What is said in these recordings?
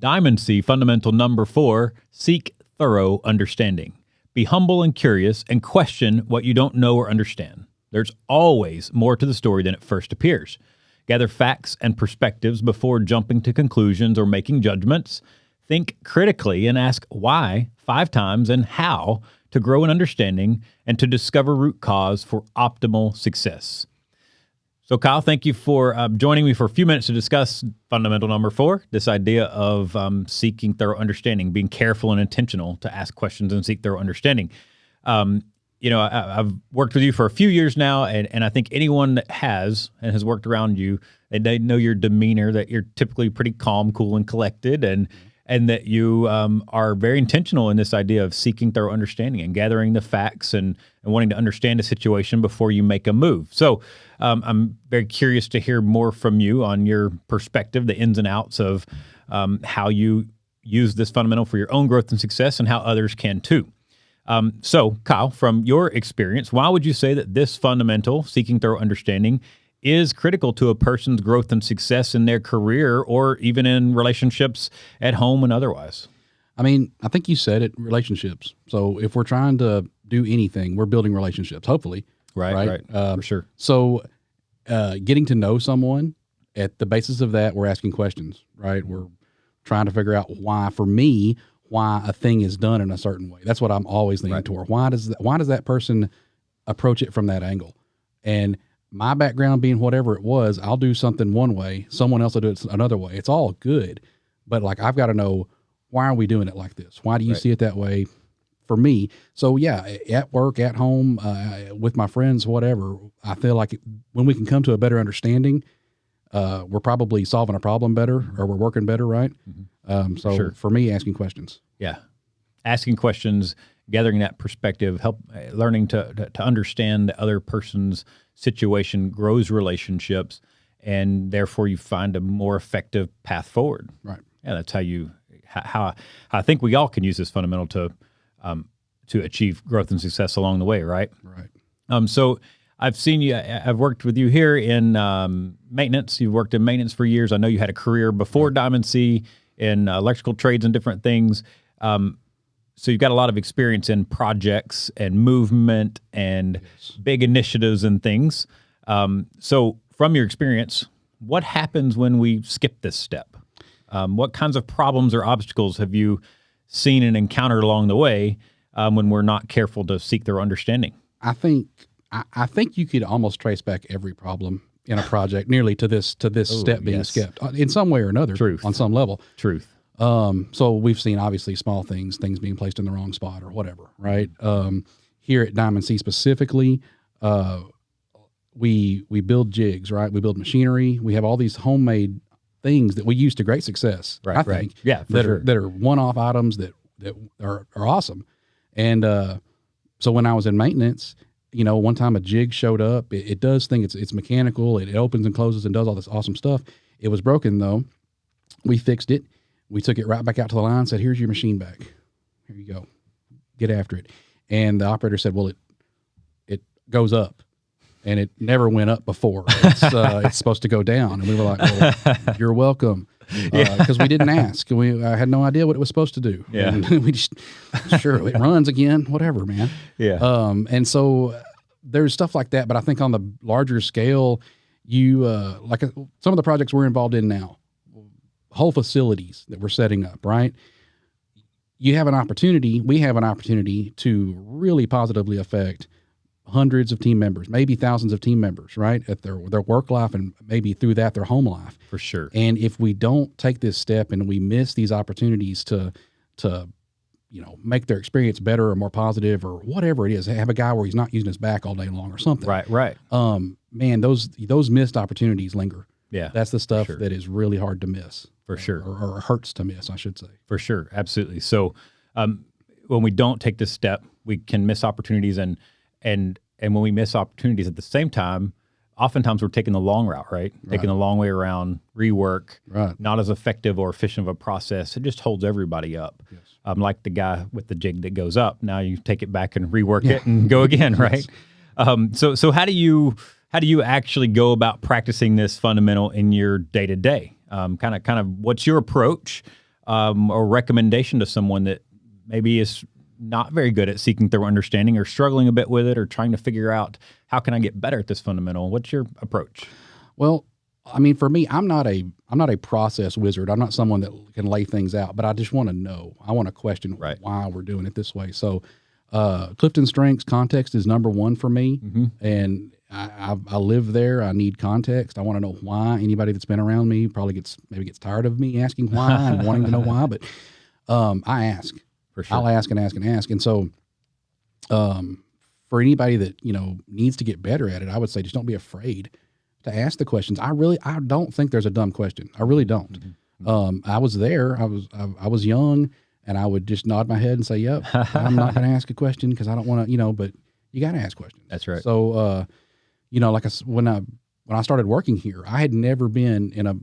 Diamond C fundamental number 4, seek thorough understanding. Be humble and curious and question what you don't know or understand. There's always more to the story than it first appears. Gather facts and perspectives before jumping to conclusions or making judgments. Think critically and ask why 5 times and how to grow in understanding and to discover root cause for optimal success. So, Kyle, thank you for joining me for a few minutes to discuss fundamental number 4, this idea of seeking thorough understanding, being careful and intentional to ask questions and seek thorough understanding. I've worked with you for a few years now, and I think anyone that has worked around you, they know your demeanor, that you're typically pretty calm, cool, and collected, and that you are very intentional in this idea of seeking thorough understanding and gathering the facts and wanting to understand a situation before you make a move. So I'm very curious to hear more from you on your perspective, the ins and outs of how you use this fundamental for your own growth and success and how others can too. So, Kyle, from your experience, why would you say that this fundamental, seeking thorough understanding, is critical to a person's growth and success in their career or even in relationships at home and otherwise? I mean, I think you said it, relationships. So if we're trying to do anything, we're building relationships, hopefully. Right. For sure. So getting to know someone, at the basis of that, we're asking questions, right? We're trying to figure out why a thing is done in a certain way. That's what I'm always leaning toward. Why does that person approach it from that angle? And my background being whatever it was, I'll do something one way, someone else will do it another way. It's all good, but like I've got to know, why are we doing it like this? Why do you see it that way? For me, so yeah, at work, at home, with my friends, whatever, I feel like when we can come to a better understanding, we're probably solving a problem better, or we're working better, right? Mm-hmm. For me, asking questions. Yeah, asking questions, gathering that perspective, learning to understand the other person's situation grows relationships, and therefore you find a more effective path forward. Right. Yeah, that's how I think we all can use this fundamental to achieve growth and success along the way, right? Right. So I've seen you. I've worked with you here in maintenance. You've worked in maintenance for years. I know you had a career before Diamond C in electrical trades and different things. So you've got a lot of experience in projects and movement and big initiatives and things. So from your experience, what happens when we skip this step? What kinds of problems or obstacles have you seen and encountered along the way when we're not careful to seek their understanding? I think you could almost trace back every problem in a project nearly to this step being skipped in some way or another. Truth. On some level. Truth. So we've seen obviously small things being placed in the wrong spot or whatever, right? Here at Diamond C specifically, we build jigs, right? We build machinery. We have all these homemade things that we use to great success. Right, I think. Yeah, that are one-off items that are awesome. And so when I was in maintenance, one time a jig showed up. It does things. It's mechanical. It opens and closes and does all this awesome stuff. It was broken though. We fixed it. We took it right back out to the line, said, "Here's your machine back. Here you go. Get after it." And the operator said, "Well, it goes up." And it never went up before. It's supposed to go down. And we were like, "Well, you're welcome." Because we didn't ask. I had no idea what it was supposed to do. Yeah. And we just, sure, it runs again, whatever, man. Yeah. And so there's stuff like that. But I think on the larger scale, like some of the projects we're involved in now, whole facilities that we're setting up, right? We have an opportunity to really positively affect hundreds of team members, maybe thousands of team members, right? At their work life and maybe through that, their home life. For sure. And if we don't take this step and we miss these opportunities to make their experience better or more positive or whatever it is, have a guy where he's not using his back all day long or something. Right. Man, those missed opportunities linger. Yeah. That's the stuff that is really hard to miss. For sure. Or hurts to miss, I should say. For sure. Absolutely. So when we don't take this step, we can miss opportunities, and when we miss opportunities at the same time, oftentimes we're taking the long route, right? Taking the long way around, rework, not as effective or efficient of a process. It just holds everybody up. Yes. Like the guy with the jig that goes up. Now you take it back and rework it and go again, right? Yes. So how do you actually go about practicing this fundamental in your day-to-day? Kind of what's your approach? or recommendation to someone that maybe is not very good at seeking thorough understanding or struggling a bit with it or trying to figure out how can I get better at this fundamental? What's your approach? Well, I mean, for me, I'm not a process wizard. I'm not someone that can lay things out, but I just want to know. I want to question why we're doing it this way. So, Clifton Strengths, context is number one for me. And I live there. I need context. I want to know why. Anybody that's been around me probably gets tired of me asking why and wanting to know why. But I ask. For sure. I'll ask and ask and ask. And so, for anybody that needs to get better at it, I would say just don't be afraid to ask the questions. I don't think there's a dumb question. I really don't. I was there. I was young, and I would just nod my head and say, "Yep, I'm not going to ask a question because I don't want to." But you got to ask questions. That's right. So, like when I started working here, I had never been in a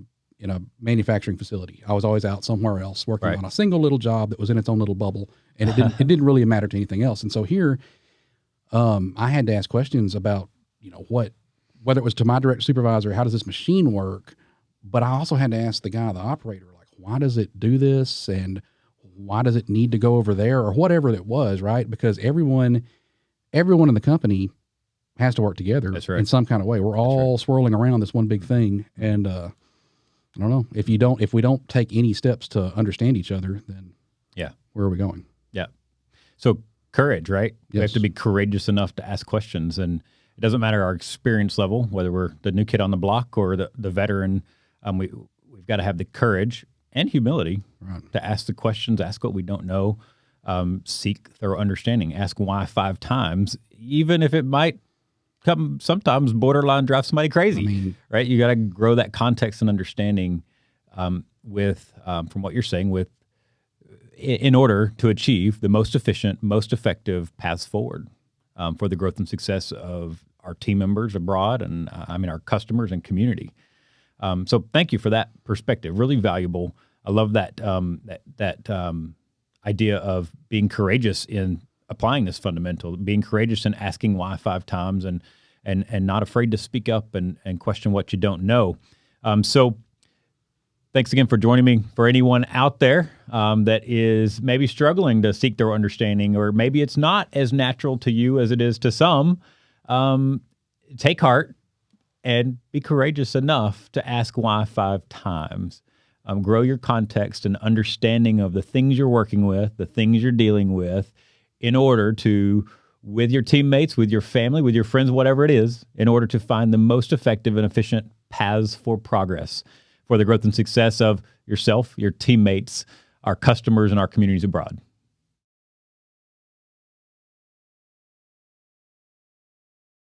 manufacturing facility. I was always out somewhere else working on a single little job that was in its own little bubble, and it didn't really matter to anything else. And so here, I had to ask questions about whether it was to my direct supervisor, how does this machine work? But I also had to ask the guy, the operator, like, why does it do this? And why does it need to go over there or whatever it was, right? Because everyone in the company has to work together in some kind of way. We're all swirling around this one big thing. And, I don't know, if we don't take any steps to understand each other, then where are we going? Yeah. So courage, right? Yes. We have to be courageous enough to ask questions, and it doesn't matter our experience level, whether we're the new kid on the block or the veteran. We've got to have the courage and humility to ask the questions, ask what we don't know, seek thorough understanding, ask why 5 times, even if it might come sometimes borderline drive somebody crazy, right? You got to grow that context and understanding from what you're saying in order to achieve the most efficient, most effective paths forward for the growth and success of our team members abroad and our customers and community. So thank you for that perspective. Really valuable. I love that idea of being courageous in applying this fundamental, being courageous in asking why 5 times and not afraid to speak up and question what you don't know. So thanks again for joining me. For anyone out there that is maybe struggling to seek their understanding, or maybe it's not as natural to you as it is to some, take heart and be courageous enough to ask why 5 times. Grow your context and understanding of the things you're working with, the things you're dealing with, in order to, with your teammates, with your family, with your friends, whatever it is, in order to find the most effective and efficient paths for progress, for the growth and success of yourself, your teammates, our customers, and our communities abroad.